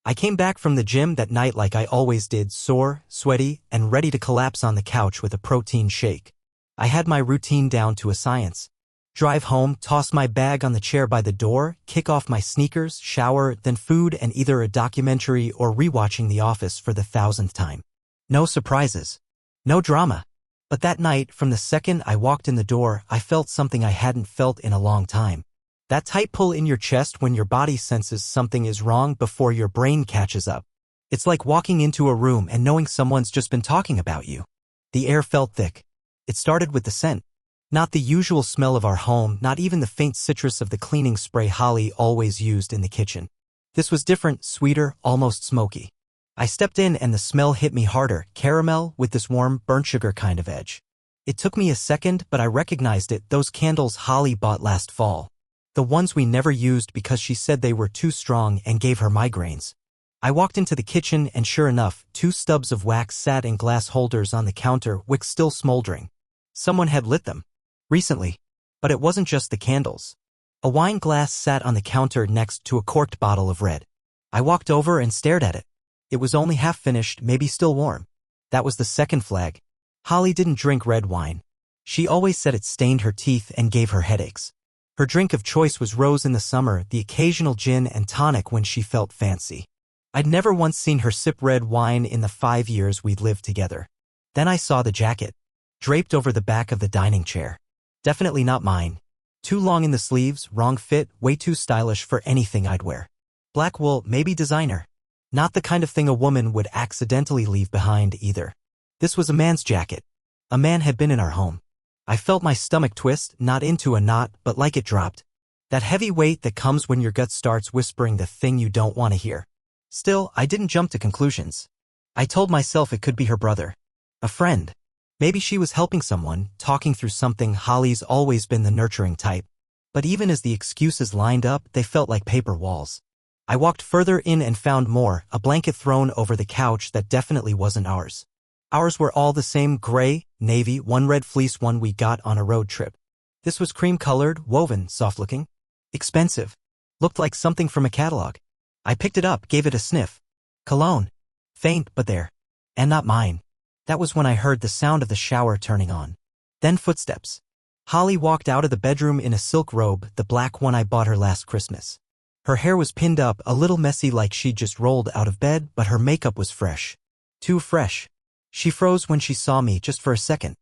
I came back from the gym that night like I always did, sore, sweaty, and ready to collapse on the couch with a protein shake. I had my routine down to a science. Drive home, toss my bag on the chair by the door, kick off my sneakers, shower, then food and either a documentary or rewatching The Office for the 1000th time. No surprises. No drama. But that night, from the second I walked in the door, I felt something I hadn't felt in a long time. That tight pull in your chest when your body senses something is wrong before your brain catches up. It's like walking into a room and knowing someone's just been talking about you. The air felt thick. It started with the scent. Not the usual smell of our home, not even the faint citrus of the cleaning spray Holly always used in the kitchen. This was different, sweeter, almost smoky. I stepped in and the smell hit me harder, caramel with this warm, burnt sugar kind of edge. It took me a second, but I recognized it, those candles Holly bought last fall. The ones we never used because she said they were too strong and gave her migraines. I walked into the kitchen and sure enough, 2 stubs of wax sat in glass holders on the counter, wicks still smoldering. Someone had lit them. Recently. But it wasn't just the candles. A wine glass sat on the counter next to a corked bottle of red. I walked over and stared at it. It was only half finished, maybe still warm. That was the second flag. Holly didn't drink red wine. She always said it stained her teeth and gave her headaches. Her drink of choice was rose in the summer, the occasional gin and tonic when she felt fancy. I'd never once seen her sip red wine in the 5 years we'd lived together. Then I saw the jacket. Draped over the back of the dining chair. Definitely not mine. Too long in the sleeves, wrong fit, way too stylish for anything I'd wear. Black wool, maybe designer. Not the kind of thing a woman would accidentally leave behind either. This was a man's jacket. A man had been in our home. I felt my stomach twist, not into a knot, but like it dropped. That heavy weight that comes when your gut starts whispering the thing you don't want to hear. Still, I didn't jump to conclusions. I told myself it could be her brother. A friend. Maybe she was helping someone, talking through something. Holly's always been the nurturing type. But even as the excuses lined up, they felt like paper walls. I walked further in and found more, a blanket thrown over the couch that definitely wasn't ours. Ours were all the same, gray, navy, one red fleece, one we got on a road trip. This was cream-colored, woven, soft-looking. Expensive. Looked like something from a catalog. I picked it up, gave it a sniff. Cologne. Faint, but there. And not mine. That was when I heard the sound of the shower turning on. Then footsteps. Holly walked out of the bedroom in a silk robe, the black one I bought her last Christmas. Her hair was pinned up, a little messy like she'd just rolled out of bed, but her makeup was fresh. Too fresh. She froze when she saw me just for a second.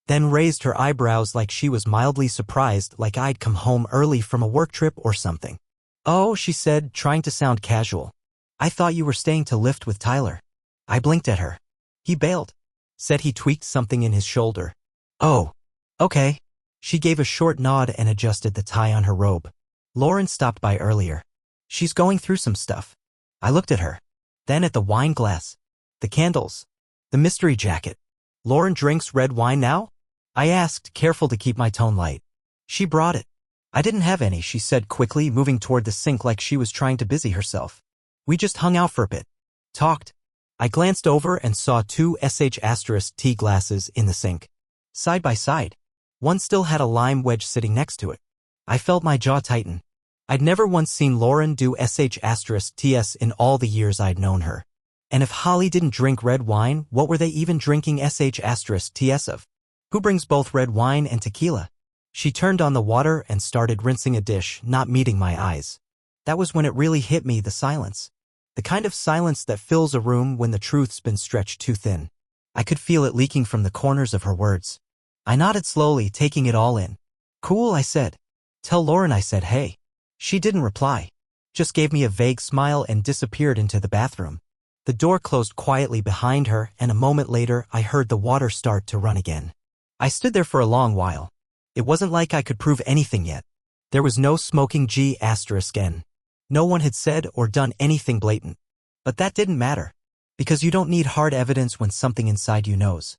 Then raised her eyebrows like she was mildly surprised, like I'd come home early from a work trip or something. "Oh," she said, trying to sound casual. "I thought you were staying to lift with Tyler." I blinked at her. "He bailed." Said he tweaked something in his shoulder. "Oh. Okay." She gave a short nod and adjusted the tie on her robe. "Lauren stopped by earlier. She's going through some stuff." I looked at her. Then at the wine glass. The candles. The mystery jacket. "Lauren drinks red wine now?" I asked, careful to keep my tone light. "She brought it." "I didn't have any," she said quickly, moving toward the sink like she was trying to busy herself. "We just hung out for a bit. Talked." I glanced over and saw 2 sh*T glasses in the sink. Side by side. One still had a lime wedge sitting next to it. I felt my jaw tighten. I'd never once seen Lauren do sh*TS in all the years I'd known her. And if Holly didn't drink red wine, what were they even drinking sh*TS of? Who brings both red wine and tequila? She turned on the water and started rinsing a dish, not meeting my eyes. That was when it really hit me, the silence. The kind of silence that fills a room when the truth's been stretched too thin. I could feel it leaking from the corners of her words. I nodded slowly, taking it all in. "Cool," I said. "Tell Lauren I said hey." She didn't reply. Just gave me a vague smile and disappeared into the bathroom. The door closed quietly behind her, and a moment later I heard the water start to run again. I stood there for a long while. It wasn't like I could prove anything yet. There was no smoking G*N. No one had said or done anything blatant. But that didn't matter. Because you don't need hard evidence when something inside you knows.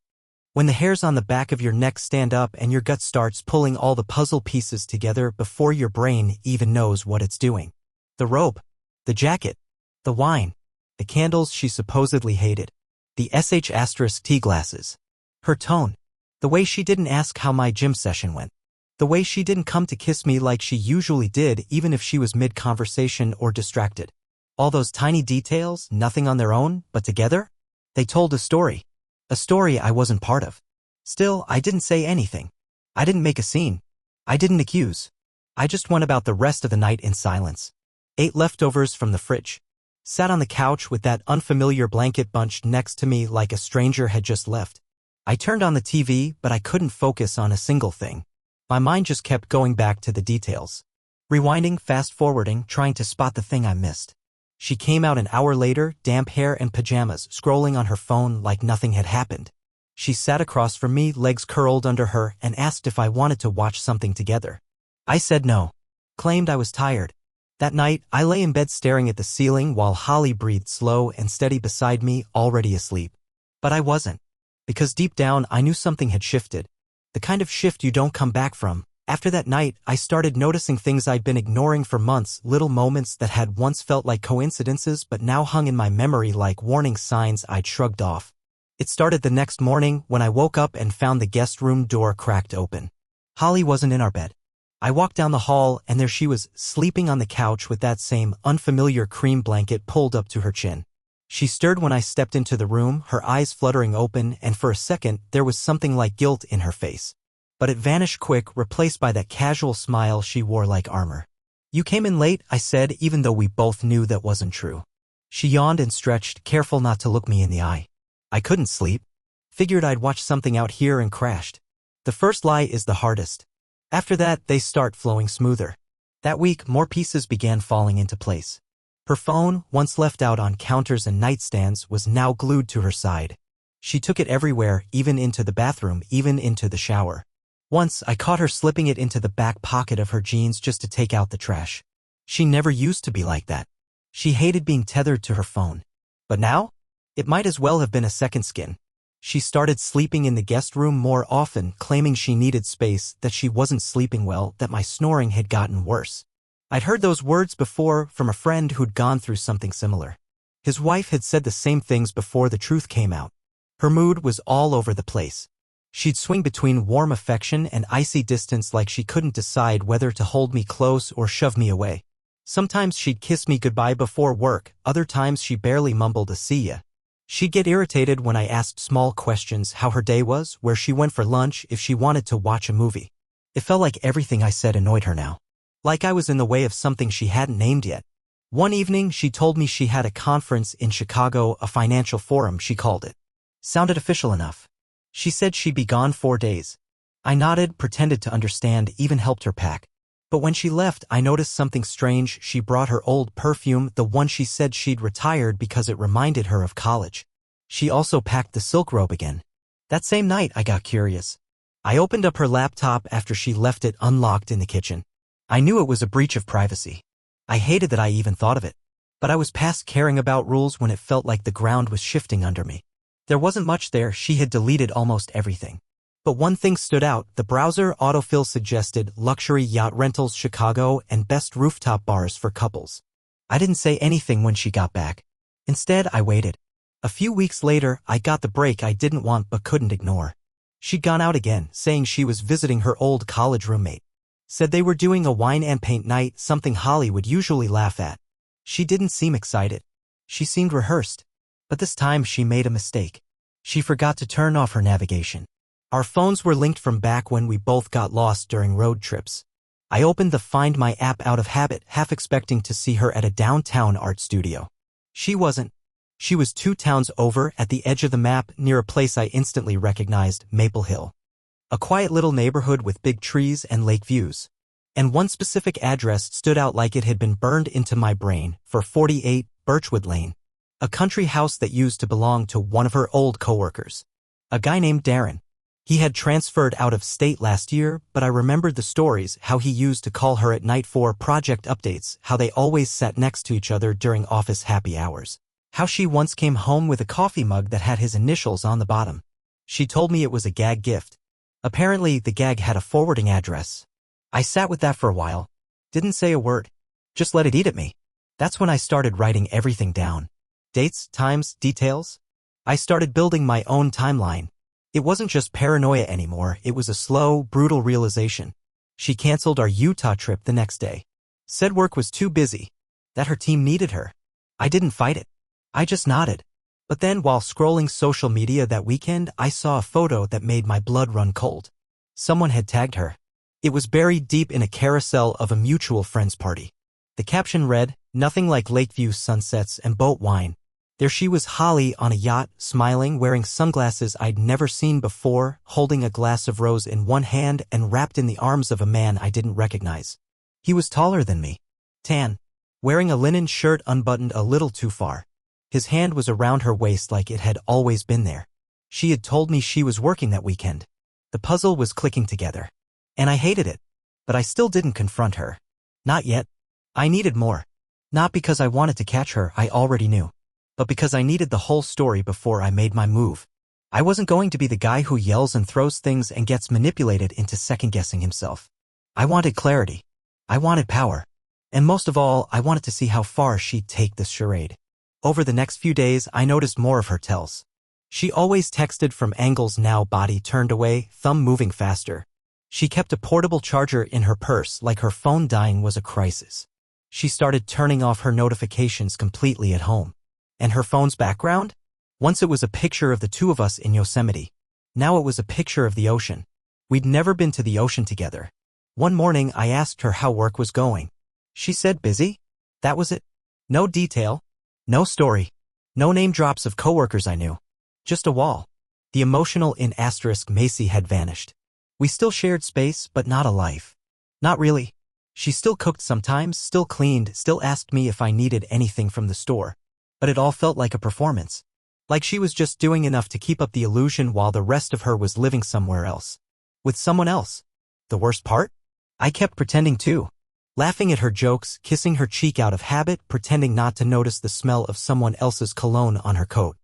When the hairs on the back of your neck stand up and your gut starts pulling all the puzzle pieces together before your brain even knows what it's doing. The robe. The jacket. The wine. The candles she supposedly hated. The sh*T glasses. Her tone. The way she didn't ask how my gym session went. The way she didn't come to kiss me like she usually did even if she was mid-conversation or distracted. All those tiny details, nothing on their own, but together? They told a story. A story I wasn't part of. Still, I didn't say anything. I didn't make a scene. I didn't accuse. I just went about the rest of the night in silence. Ate leftovers from the fridge. Sat on the couch with that unfamiliar blanket bunched next to me like a stranger had just left. I turned on the TV, but I couldn't focus on a single thing. My mind just kept going back to the details. Rewinding, fast-forwarding, trying to spot the thing I missed. She came out an hour later, damp hair and pajamas, scrolling on her phone like nothing had happened. She sat across from me, legs curled under her, and asked if I wanted to watch something together. I said no. Claimed I was tired. That night, I lay in bed staring at the ceiling while Holly breathed slow and steady beside me, already asleep. But I wasn't. Because deep down, I knew something had shifted. The kind of shift you don't come back from. After that night, I started noticing things I'd been ignoring for months, little moments that had once felt like coincidences but now hung in my memory like warning signs I'd shrugged off. It started the next morning when I woke up and found the guest room door cracked open. Holly wasn't in our bed. I walked down the hall and there she was, sleeping on the couch with that same unfamiliar cream blanket pulled up to her chin. She stirred when I stepped into the room, her eyes fluttering open, and for a second there was something like guilt in her face. But it vanished quick, replaced by that casual smile she wore like armor. "You came in late," I said, even though we both knew that wasn't true. She yawned and stretched, careful not to look me in the eye. I couldn't sleep. Figured I'd watch something out here and crashed. The first lie is the hardest. After that, they start flowing smoother. That week, more pieces began falling into place. Her phone, once left out on counters and nightstands, was now glued to her side. She took it everywhere, even into the bathroom, even into the shower. Once, I caught her slipping it into the back pocket of her jeans just to take out the trash. She never used to be like that. She hated being tethered to her phone. But now? It might as well have been a second skin. She started sleeping in the guest room more often, claiming she needed space, that she wasn't sleeping well, that my snoring had gotten worse. I'd heard those words before from a friend who'd gone through something similar. His wife had said the same things before the truth came out. Her mood was all over the place. She'd swing between warm affection and icy distance like she couldn't decide whether to hold me close or shove me away. Sometimes she'd kiss me goodbye before work, other times she barely mumbled a "see ya." She'd get irritated when I asked small questions, how her day was, where she went for lunch, if she wanted to watch a movie. It felt like everything I said annoyed her now. Like I was in the way of something she hadn't named yet. One evening, she told me she had a conference in Chicago, a financial forum, she called it. Sounded official enough. She said she'd be gone 4 days. I nodded, pretended to understand, even helped her pack. But when she left, I noticed something strange. She brought her old perfume, the one she said she'd retired because it reminded her of college. She also packed the silk robe again. That same night, I got curious. I opened up her laptop after she left it unlocked in the kitchen. I knew it was a breach of privacy. I hated that I even thought of it. But I was past caring about rules when it felt like the ground was shifting under me. There wasn't much there. She had deleted almost everything. But one thing stood out. The browser autofill suggested luxury yacht rentals Chicago and best rooftop bars for couples. I didn't say anything when she got back. Instead, I waited. A few weeks later, I got the break I didn't want but couldn't ignore. She'd gone out again, saying she was visiting her old college roommate. Said they were doing a wine and paint night, something Holly would usually laugh at. She didn't seem excited. She seemed rehearsed. But this time she made a mistake. She forgot to turn off her navigation. Our phones were linked from back when we both got lost during road trips. I opened the Find My app out of habit, half expecting to see her at a downtown art studio. She wasn't. She was 2 towns over, at the edge of the map, near a place I instantly recognized, Maple Hill. A quiet little neighborhood with big trees and lake views. And one specific address stood out like it had been burned into my brain, for 48 Birchwood Lane. A country house that used to belong to one of her old coworkers. A guy named Darren. He had transferred out of state last year, but I remembered the stories, how he used to call her at night for project updates, how they always sat next to each other during office happy hours. How she once came home with a coffee mug that had his initials on the bottom. She told me it was a gag gift. Apparently, the gag had a forwarding address. I sat with that for a while. Didn't say a word. Just let it eat at me. That's when I started writing everything down. Dates, times, details. I started building my own timeline. It wasn't just paranoia anymore, it was a slow, brutal realization. She canceled our Utah trip the next day. Said work was too busy. That her team needed her. I didn't fight it. I just nodded. But then while scrolling social media that weekend, I saw a photo that made my blood run cold. Someone had tagged her. It was buried deep in a carousel of a mutual friend's party. The caption read, "Nothing like Lakeview sunsets and boat wine." There she was, Holly, on a yacht, smiling, wearing sunglasses I'd never seen before, holding a glass of rose in one hand and wrapped in the arms of a man I didn't recognize. He was taller than me. Tan. Wearing a linen shirt unbuttoned a little too far. His hand was around her waist like it had always been there. She had told me she was working that weekend. The puzzle was clicking together. And I hated it. But I still didn't confront her. Not yet. I needed more. Not because I wanted to catch her, I already knew. But because I needed the whole story before I made my move. I wasn't going to be the guy who yells and throws things and gets manipulated into second-guessing himself. I wanted clarity. I wanted power. And most of all, I wanted to see how far she'd take this charade. Over the next few days, I noticed more of her tells. She always texted from angles, now body turned away, thumb moving faster. She kept a portable charger in her purse like her phone dying was a crisis. She started turning off her notifications completely at home. And her phone's background? Once it was a picture of the two of us in Yosemite. Now it was a picture of the ocean. We'd never been to the ocean together. One morning I asked her how work was going. She said busy. That was it. No detail. No story. No name drops of coworkers I knew. Just a wall. The emotional in * Macy had vanished. We still shared space, but not a life. Not really. She still cooked sometimes, still cleaned, still asked me if I needed anything from the store. But it all felt like a performance. Like she was just doing enough to keep up the illusion while the rest of her was living somewhere else. With someone else. The worst part? I kept pretending too. Laughing at her jokes, kissing her cheek out of habit, pretending not to notice the smell of someone else's cologne on her coat.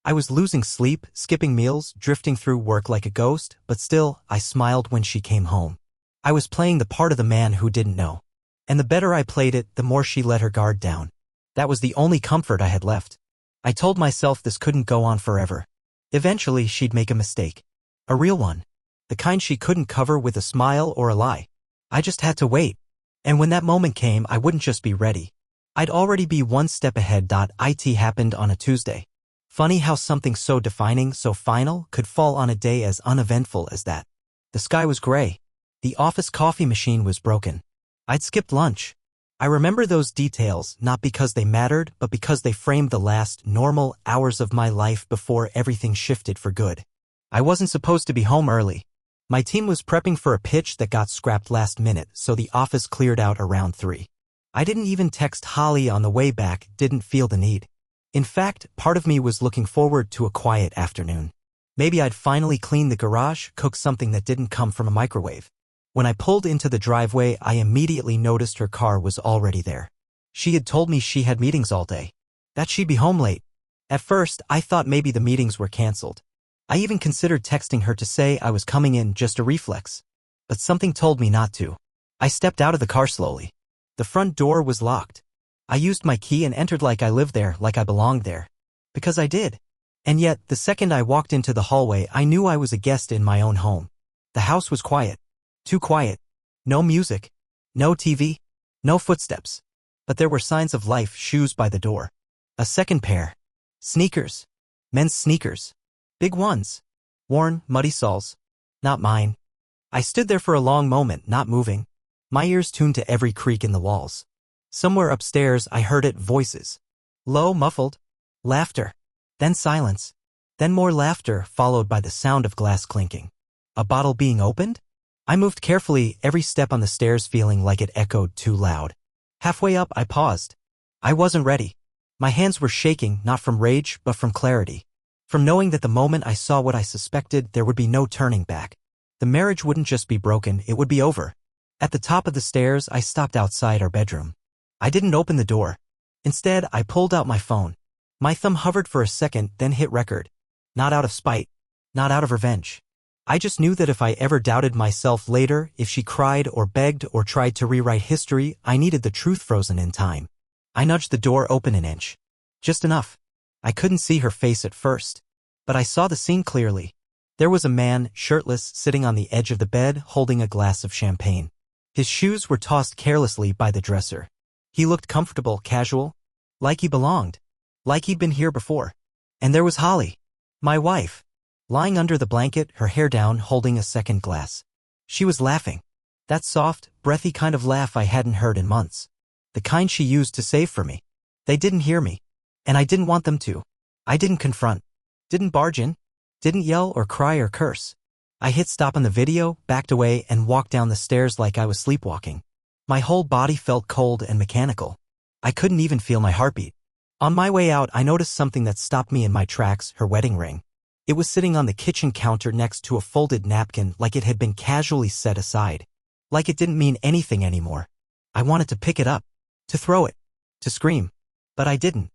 I was losing sleep, skipping meals, drifting through work like a ghost, but still, I smiled when she came home. I was playing the part of the man who didn't know. And the better I played it, the more she let her guard down. That was the only comfort I had left. I told myself this couldn't go on forever. Eventually, she'd make a mistake. A real one. The kind she couldn't cover with a smile or a lie. I just had to wait. And when that moment came, I wouldn't just be ready. I'd already be one step ahead. It happened on a Tuesday. Funny how something so defining, so final, could fall on a day as uneventful as that. The sky was gray. The office coffee machine was broken. I'd skipped lunch. I remember those details not because they mattered, but because they framed the last normal hours of my life before everything shifted for good. I wasn't supposed to be home early. My team was prepping for a pitch that got scrapped last minute, so the office cleared out around 3. I didn't even text Holly on the way back, didn't feel the need. In fact, part of me was looking forward to a quiet afternoon. Maybe I'd finally clean the garage, cook something that didn't come from a microwave. When I pulled into the driveway, I immediately noticed her car was already there. She had told me she had meetings all day. That she'd be home late. At first, I thought maybe the meetings were canceled. I even considered texting her to say I was coming in, just a reflex. But something told me not to. I stepped out of the car slowly. The front door was locked. I used my key and entered like I lived there, like I belonged there. Because I did. And yet, the second I walked into the hallway, I knew I was a guest in my own home. The house was quiet. Too quiet. No music. No TV. No footsteps. But there were signs of life, shoes by the door. A second pair. Sneakers. Men's sneakers. Big ones. Worn, muddy soles. Not mine. I stood there for a long moment, not moving. My ears tuned to every creak in the walls. Somewhere upstairs, I heard it, voices. Low, muffled. Laughter. Then silence. Then more laughter, followed by the sound of glass clinking. A bottle being opened? I moved carefully, every step on the stairs feeling like it echoed too loud. Halfway up, I paused. I wasn't ready. My hands were shaking, not from rage, but from clarity. From knowing that the moment I saw what I suspected, there would be no turning back. The marriage wouldn't just be broken, it would be over. At the top of the stairs, I stopped outside our bedroom. I didn't open the door. Instead, I pulled out my phone. My thumb hovered for a second, then hit record. Not out of spite. Not out of revenge. I just knew that if I ever doubted myself later, if she cried or begged or tried to rewrite history, I needed the truth frozen in time. I nudged the door open an inch. Just enough. I couldn't see her face at first. But I saw the scene clearly. There was a man, shirtless, sitting on the edge of the bed, holding a glass of champagne. His shoes were tossed carelessly by the dresser. He looked comfortable, casual. Like he belonged. Like he'd been here before. And there was Holly, my wife, lying under the blanket, her hair down, holding a second glass. She was laughing. That soft, breathy kind of laugh I hadn't heard in months. The kind she used to save for me. They didn't hear me. And I didn't want them to. I didn't confront. Didn't barge in. Didn't yell or cry or curse. I hit stop on the video, backed away, and walked down the stairs like I was sleepwalking. My whole body felt cold and mechanical. I couldn't even feel my heartbeat. On my way out, I noticed something that stopped me in my tracks, her wedding ring. It was sitting on the kitchen counter next to a folded napkin like it had been casually set aside. Like it didn't mean anything anymore. I wanted to pick it up. To throw it. To scream. But I didn't.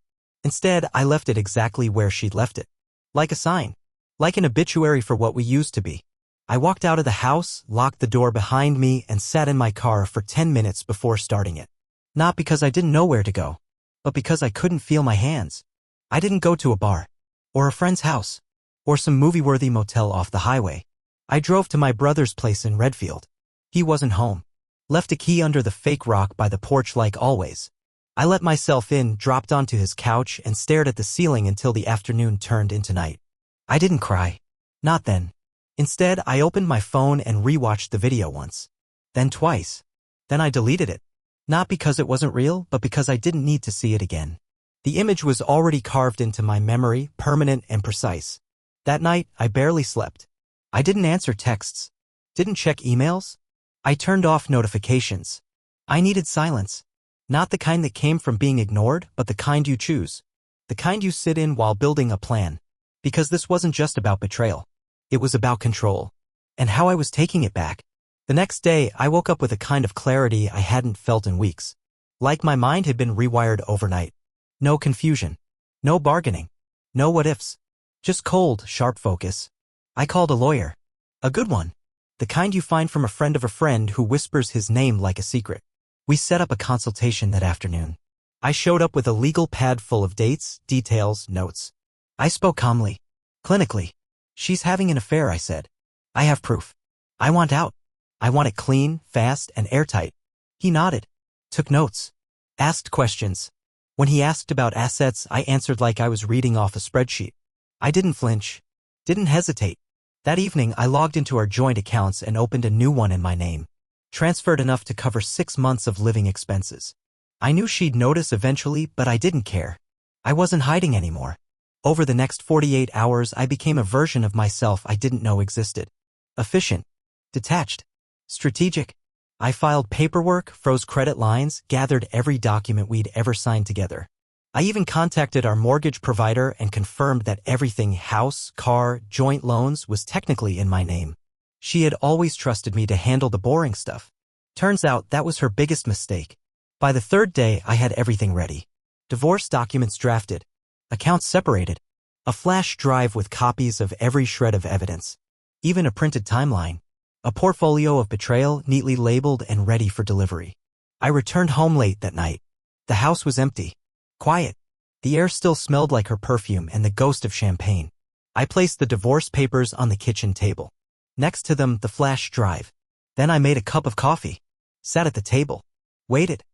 Instead, I left it exactly where she'd left it. Like a sign. Like an obituary for what we used to be. I walked out of the house, locked the door behind me, and sat in my car for 10 minutes before starting it. Not because I didn't know where to go, but because I couldn't feel my hands. I didn't go to a bar, or a friend's house, or some movie-worthy motel off the highway. I drove to my brother's place in Redfield. He wasn't home. Left a key under the fake rock by the porch like always. I let myself in, dropped onto his couch, and stared at the ceiling until the afternoon turned into night. I didn't cry. Not then. Instead, I opened my phone and rewatched the video once. Then twice. Then I deleted it. Not because it wasn't real, but because I didn't need to see it again. The image was already carved into my memory, permanent and precise. That night, I barely slept. I didn't answer texts. Didn't check emails. I turned off notifications. I needed silence. Not the kind that came from being ignored, but the kind you choose. The kind you sit in while building a plan. Because this wasn't just about betrayal. It was about control. And how I was taking it back. The next day, I woke up with a kind of clarity I hadn't felt in weeks. Like my mind had been rewired overnight. No confusion. No bargaining. No what-ifs. Just cold, sharp focus. I called a lawyer. A good one. The kind you find from a friend of a friend who whispers his name like a secret. We set up a consultation that afternoon. I showed up with a legal pad full of dates, details, notes. I spoke calmly. Clinically. She's having an affair, I said. I have proof. I want out. I want it clean, fast, and airtight. He nodded. Took notes. Asked questions. When he asked about assets, I answered like I was reading off a spreadsheet. I didn't flinch. Didn't hesitate. That evening, I logged into our joint accounts and opened a new one in my name. Transferred enough to cover 6 months of living expenses. I knew she'd notice eventually, but I didn't care. I wasn't hiding anymore. Over the next 48 hours, I became a version of myself I didn't know existed. Efficient. Detached. Strategic. I filed paperwork, froze credit lines, gathered every document we'd ever signed together. I even contacted our mortgage provider and confirmed that everything, house, car, joint loans, was technically in my name. She had always trusted me to handle the boring stuff. Turns out that was her biggest mistake. By the 3rd day, I had everything ready. Divorce documents drafted. Accounts separated. A flash drive with copies of every shred of evidence. Even a printed timeline. A portfolio of betrayal neatly labeled and ready for delivery. I returned home late that night. The house was empty. Quiet. The air still smelled like her perfume and the ghost of champagne. I placed the divorce papers on the kitchen table. Next to them, the flash drive. Then I made a cup of coffee. Sat at the table. Waited.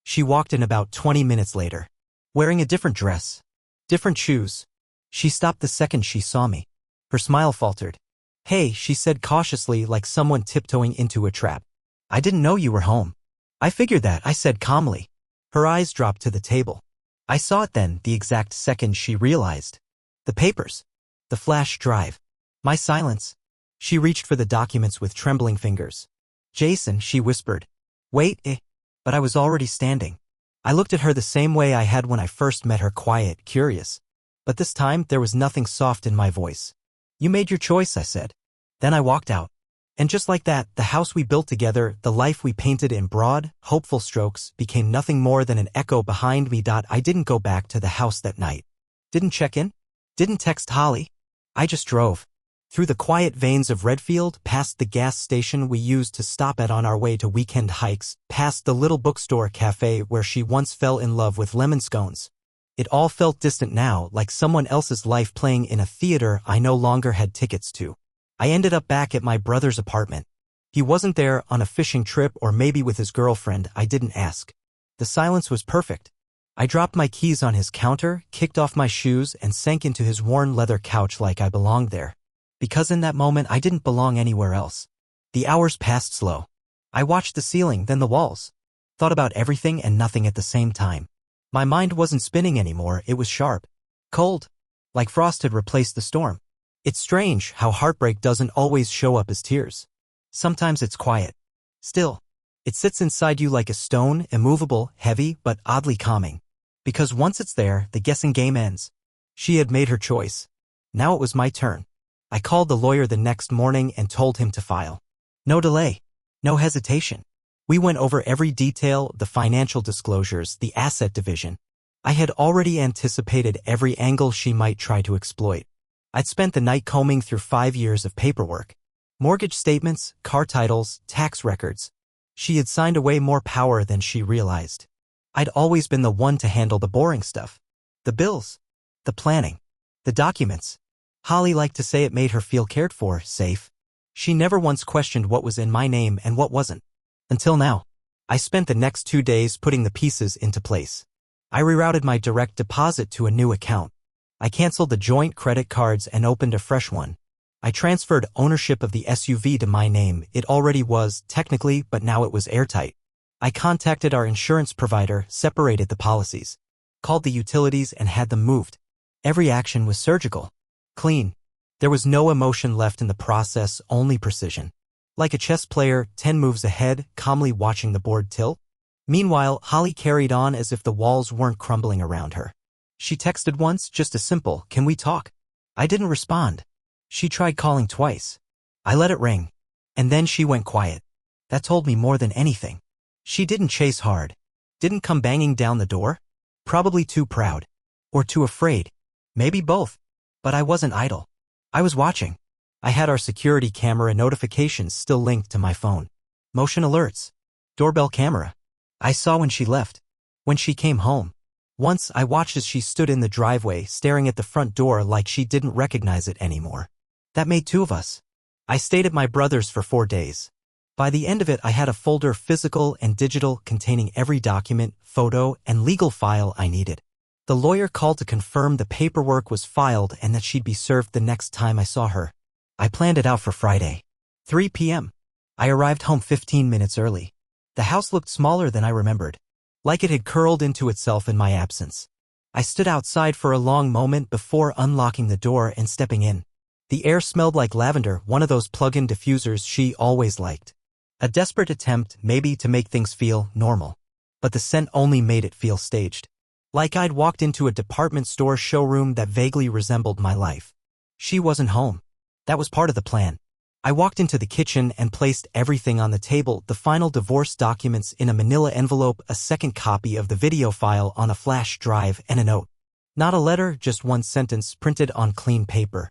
She walked in about 20 minutes later. Wearing a different dress. Different shoes. She stopped the second she saw me. Her smile faltered. Hey, she said cautiously like someone tiptoeing into a trap. I didn't know you were home. I figured that, I said calmly. Her eyes dropped to the table. I saw it then, the exact second she realized. The papers. The flash drive. My silence. She reached for the documents with trembling fingers. Jason, she whispered. Wait, But I was already standing. I looked at her the same way I had when I first met her, quiet, curious. But this time, there was nothing soft in my voice. You made your choice, I said. Then I walked out. And just like that, the house we built together, the life we painted in broad, hopeful strokes, became nothing more than an echo behind me. I didn't go back to the house that night. Didn't check in. Didn't text Holly. I just drove. Through the quiet veins of Redfield, past the gas station we used to stop at on our way to weekend hikes, past the little bookstore cafe where she once fell in love with lemon scones. It all felt distant now, like someone else's life playing in a theater I no longer had tickets to. I ended up back at my brother's apartment. He wasn't there, on a fishing trip or maybe with his girlfriend, I didn't ask. The silence was perfect. I dropped my keys on his counter, kicked off my shoes, and sank into his worn leather couch like I belonged there. Because in that moment I didn't belong anywhere else. The hours passed slow. I watched the ceiling, then the walls. Thought about everything and nothing at the same time. My mind wasn't spinning anymore, it was sharp. Cold. Like frost had replaced the storm. It's strange how heartbreak doesn't always show up as tears. Sometimes it's quiet. Still. It sits inside you like a stone, immovable, heavy, but oddly calming. Because once it's there, the guessing game ends. She had made her choice. Now it was my turn. I called the lawyer the next morning and told him to file. No delay. No hesitation. We went over every detail, the financial disclosures, the asset division. I had already anticipated every angle she might try to exploit. I'd spent the night combing through 5 years of paperwork. Mortgage statements, car titles, tax records. She had signed away more power than she realized. I'd always been the one to handle the boring stuff. The bills. The planning. The documents. Holly liked to say it made her feel cared for, safe. She never once questioned what was in my name and what wasn't. Until now. I spent the next 2 days putting the pieces into place. I rerouted my direct deposit to a new account. I canceled the joint credit cards and opened a fresh one. I transferred ownership of the SUV to my name. It already was, technically, but now it was airtight. I contacted our insurance provider, separated the policies, called the utilities and had them moved. Every action was surgical. Clean. There was no emotion left in the process, only precision. Like a chess player, 10 moves ahead, calmly watching the board tilt. Meanwhile, Holly carried on as if the walls weren't crumbling around her. She texted once, just a simple, "Can we talk?" I didn't respond. She tried calling twice. I let it ring. And then she went quiet. That told me more than anything. She didn't chase hard. Didn't come banging down the door. Probably too proud. Or too afraid. Maybe both. But I wasn't idle. I was watching. I had our security camera notifications still linked to my phone. Motion alerts. Doorbell camera. I saw when she left. When she came home. Once I watched as she stood in the driveway staring at the front door like she didn't recognize it anymore. That made 2 of us. I stayed at my brother's for 4 days. By the end of it I had a folder, physical and digital, containing every document, photo, and legal file I needed. The lawyer called to confirm the paperwork was filed and that she'd be served the next time I saw her. I planned it out for Friday. 3 p.m. I arrived home 15 minutes early. The house looked smaller than I remembered. Like it had curled into itself in my absence. I stood outside for a long moment before unlocking the door and stepping in. The air smelled like lavender, one of those plug-in diffusers she always liked. A desperate attempt, maybe, to make things feel normal. But the scent only made it feel staged. Like I'd walked into a department store showroom that vaguely resembled my life. She wasn't home. That was part of the plan. I walked into the kitchen and placed everything on the table, the final divorce documents in a manila envelope, a second copy of the video file on a flash drive, and a note. Not a letter, just one sentence printed on clean paper.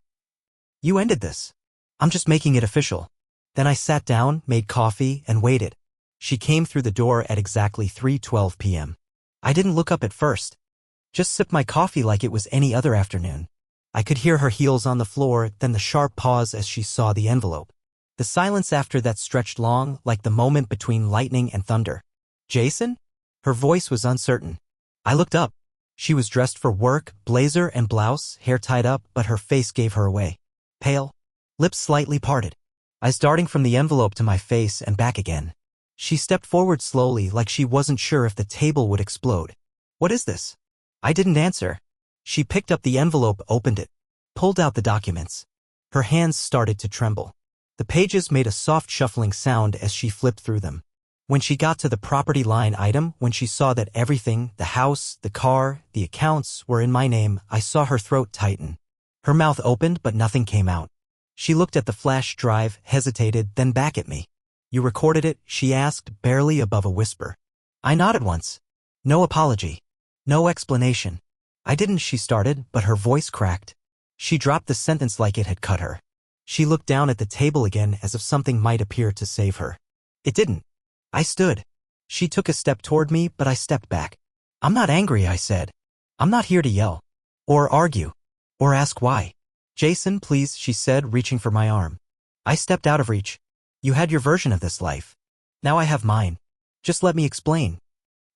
"You ended this. I'm just making it official." Then I sat down, made coffee, and waited. She came through the door at exactly 3:12 p.m. I didn't look up at first. Just sipped my coffee like it was any other afternoon. I could hear her heels on the floor, then the sharp pause as she saw the envelope. The silence after that stretched long, like the moment between lightning and thunder. "Jason?" Her voice was uncertain. I looked up. She was dressed for work, blazer and blouse, hair tied up, but her face gave her away. Pale. Lips slightly parted. Eyes darting from the envelope to my face and back again. She stepped forward slowly, like she wasn't sure if the table would explode. "What is this?" I didn't answer. She picked up the envelope, opened it, pulled out the documents. Her hands started to tremble. The pages made a soft shuffling sound as she flipped through them. When she got to the property line item, when she saw that everything, the house, the car, the accounts, were in my name, I saw her throat tighten. Her mouth opened, but nothing came out. She looked at the flash drive, hesitated, then back at me. "You recorded it?" she asked, barely above a whisper. I nodded once. No apology. No explanation. "I didn't," she started, but her voice cracked. She dropped the sentence like it had cut her. She looked down at the table again as if something might appear to save her. It didn't. I stood. She took a step toward me, but I stepped back. "I'm not angry," I said. "I'm not here to yell. Or argue. Or ask why." "Jason, please," she said, reaching for my arm. I stepped out of reach. "You had your version of this life. Now I have mine. Just let me explain."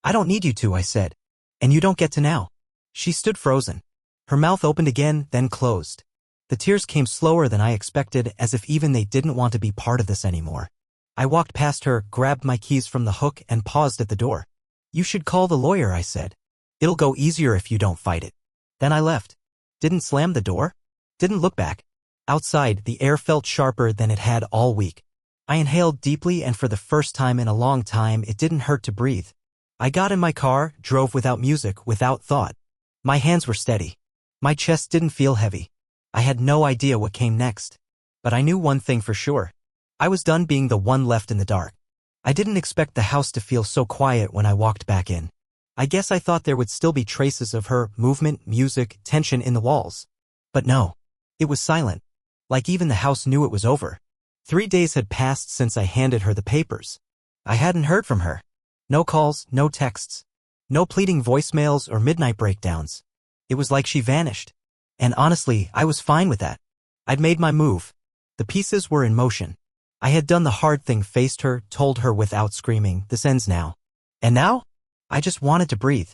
"I don't need you to," I said. And you don't get to now. She stood frozen. Her mouth opened again, then closed. The tears came slower than I expected, as if even they didn't want to be part of this anymore. I walked past her, grabbed my keys from the hook, and paused at the door. You should call the lawyer, I said. It'll go easier if you don't fight it. Then I left. Didn't slam the door. Didn't look back. Outside, the air felt sharper than it had all week. I inhaled deeply, and for the first time in a long time, it didn't hurt to breathe. I got in my car, drove without music, without thought. My hands were steady. My chest didn't feel heavy. I had no idea what came next. But I knew one thing for sure. I was done being the one left in the dark. I didn't expect the house to feel so quiet when I walked back in. I guess I thought there would still be traces of her, movement, music, tension in the walls. But no. It was silent. Like even the house knew it was over. 3 days had passed since I handed her the papers. I hadn't heard from her. No calls, no texts. No pleading voicemails or midnight breakdowns. It was like she vanished. And honestly, I was fine with that. I'd made my move. The pieces were in motion. I had done the hard thing, faced her, told her without screaming, this ends now. And now? I just wanted to breathe.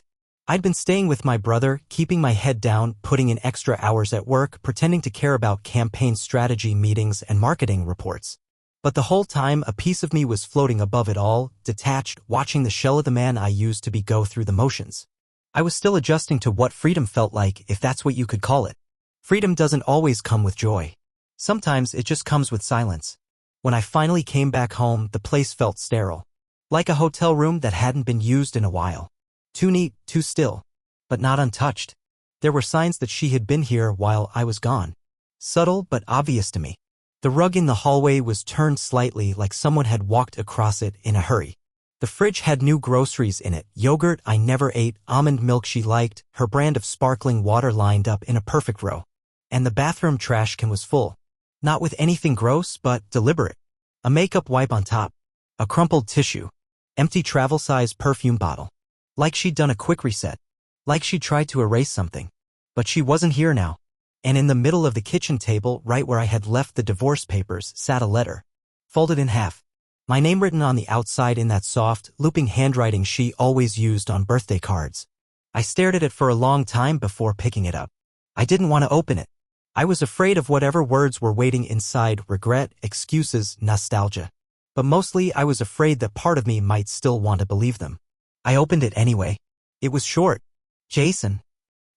I'd been staying with my brother, keeping my head down, putting in extra hours at work, pretending to care about campaign strategy meetings and marketing reports. But the whole time, a piece of me was floating above it all, detached, watching the shell of the man I used to be go through the motions. I was still adjusting to what freedom felt like, if that's what you could call it. Freedom doesn't always come with joy. Sometimes it just comes with silence. When I finally came back home, the place felt sterile. Like a hotel room that hadn't been used in a while. Too neat, too still. But not untouched. There were signs that she had been here while I was gone. Subtle but obvious to me. The rug in the hallway was turned slightly, like someone had walked across it in a hurry. The fridge had new groceries in it, yogurt I never ate, almond milk she liked, her brand of sparkling water lined up in a perfect row. And the bathroom trash can was full. Not with anything gross, but deliberate. A makeup wipe on top. A crumpled tissue. Empty travel-size perfume bottle. Like she'd done a quick reset. Like she'd tried to erase something. But she wasn't here now. And in the middle of the kitchen table, right where I had left the divorce papers, sat a letter. Folded in half. My name written on the outside in that soft, looping handwriting she always used on birthday cards. I stared at it for a long time before picking it up. I didn't want to open it. I was afraid of whatever words were waiting inside, regret, excuses, nostalgia. But mostly I was afraid that part of me might still want to believe them. I opened it anyway. It was short. Jason.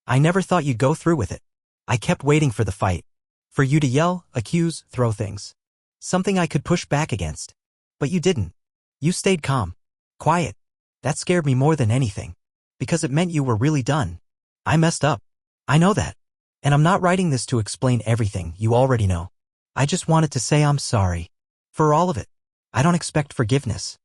I never thought you'd go through with it. I kept waiting for the fight. For you to yell, accuse, throw things. Something I could push back against. But you didn't. You stayed calm. Quiet. That scared me more than anything. Because it meant you were really done. I messed up. I know that. And I'm not writing this to explain everything, you already know. I just wanted to say I'm sorry. For all of it. I don't expect forgiveness.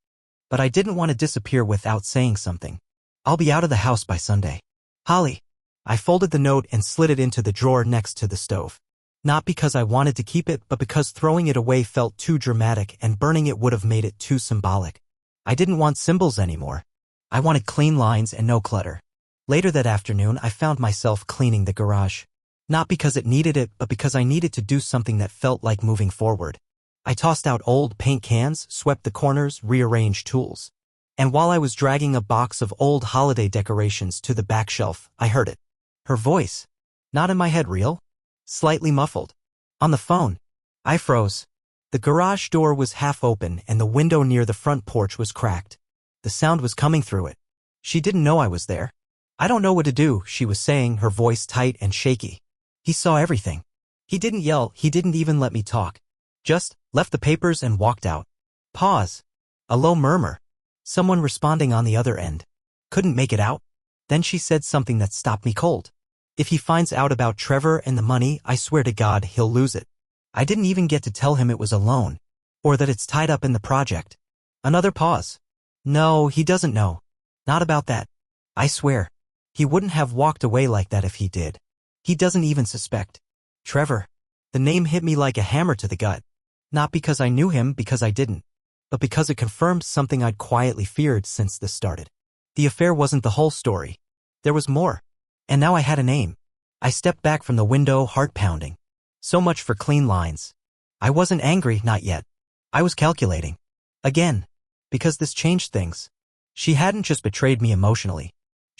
But I didn't want to disappear without saying something. I'll be out of the house by Sunday. Holly. I folded the note and slid it into the drawer next to the stove. Not because I wanted to keep it, but because throwing it away felt too dramatic and burning it would have made it too symbolic. I didn't want symbols anymore. I wanted clean lines and no clutter. Later that afternoon, I found myself cleaning the garage. Not because it needed it, but because I needed to do something that felt like moving forward. I tossed out old paint cans, swept the corners, rearranged tools. And while I was dragging a box of old holiday decorations to the back shelf, I heard it. Her voice. Not in my head, real. Slightly muffled. On the phone. I froze. The garage door was half open and the window near the front porch was cracked. The sound was coming through it. She didn't know I was there. I don't know what to do, she was saying, her voice tight and shaky. He saw everything. He didn't yell, he didn't even let me talk. Just left the papers and walked out. Pause. A low murmur. Someone responding on the other end. Couldn't make it out. Then she said something that stopped me cold. If he finds out about Trevor and the money, I swear to God he'll lose it. I didn't even get to tell him it was a loan. Or that it's tied up in the project. Another pause. No, he doesn't know. Not about that. I swear. He wouldn't have walked away like that if he did. He doesn't even suspect. Trevor. The name hit me like a hammer to the gut. Not because I knew him, because I didn't. But because it confirmed something I'd quietly feared since this started. The affair wasn't the whole story. There was more. And now I had a name. I stepped back from the window, heart pounding. So much for clean lines. I wasn't angry, not yet. I was calculating. Again. Because this changed things. She hadn't just betrayed me emotionally.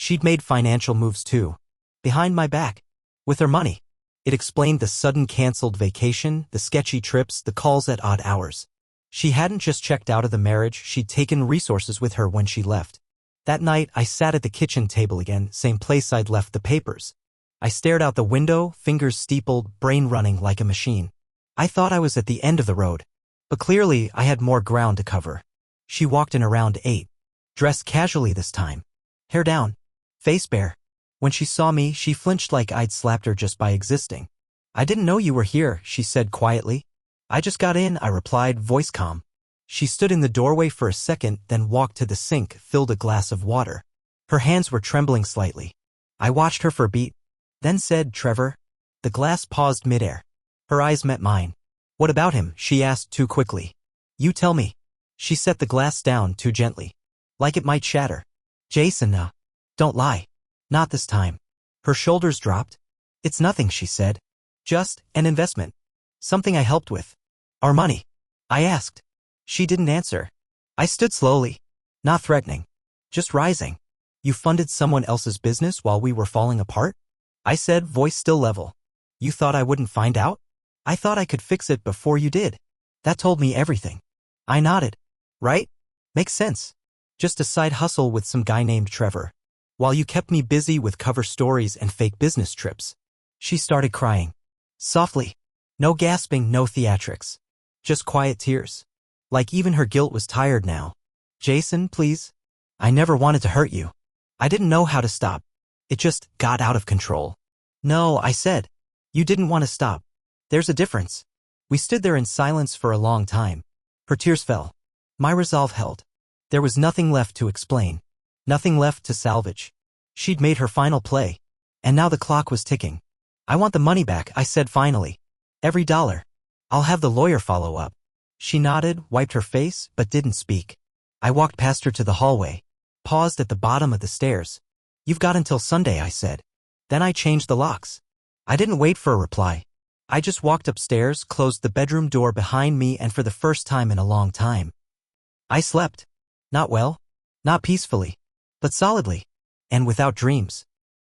She'd made financial moves too. Behind my back. With her money. It explained the sudden canceled vacation, the sketchy trips, the calls at odd hours. She hadn't just checked out of the marriage, she'd taken resources with her when she left. That night, I sat at the kitchen table again, same place I'd left the papers. I stared out the window, fingers steepled, brain running like a machine. I thought I was at the end of the road. But clearly, I had more ground to cover. She walked in around 8. Dressed casually this time. Hair down. Face bare. When she saw me, she flinched like I'd slapped her just by existing. I didn't know you were here, she said quietly. I just got in, I replied, voice calm. She stood in the doorway for a second, then walked to the sink, filled a glass of water. Her hands were trembling slightly. I watched her for a beat, then said, Trevor. The glass paused midair. Her eyes met mine. What about him? She asked too quickly. You tell me. She set the glass down too gently. Like it might shatter. Jason, don't lie. Not this time. Her shoulders dropped. It's nothing, she said. Just an investment. Something I helped with. Our money. I asked. She didn't answer. I stood slowly. Not threatening. Just rising. You funded someone else's business while we were falling apart? I said, voice still level. You thought I wouldn't find out? I thought I could fix it before you did. That told me everything. I nodded. Right? Makes sense. Just a side hustle with some guy named Trevor. While you kept me busy with cover stories and fake business trips. She started crying. Softly. No gasping, no theatrics. Just quiet tears. Like even her guilt was tired now. Jason, please. I never wanted to hurt you. I didn't know how to stop. It just got out of control. No, I said. You didn't want to stop. There's a difference. We stood there in silence for a long time. Her tears fell. My resolve held. There was nothing left to explain. Nothing left to salvage. She'd made her final play. And now the clock was ticking. I want the money back, I said finally. Every dollar. I'll have the lawyer follow up. She nodded, wiped her face, but didn't speak. I walked past her to the hallway. Paused at the bottom of the stairs. You've got until Sunday, I said. Then I changed the locks. I didn't wait for a reply. I just walked upstairs, closed the bedroom door behind me, and for the first time in a long time, I slept. Not well. Not peacefully. But solidly. And without dreams.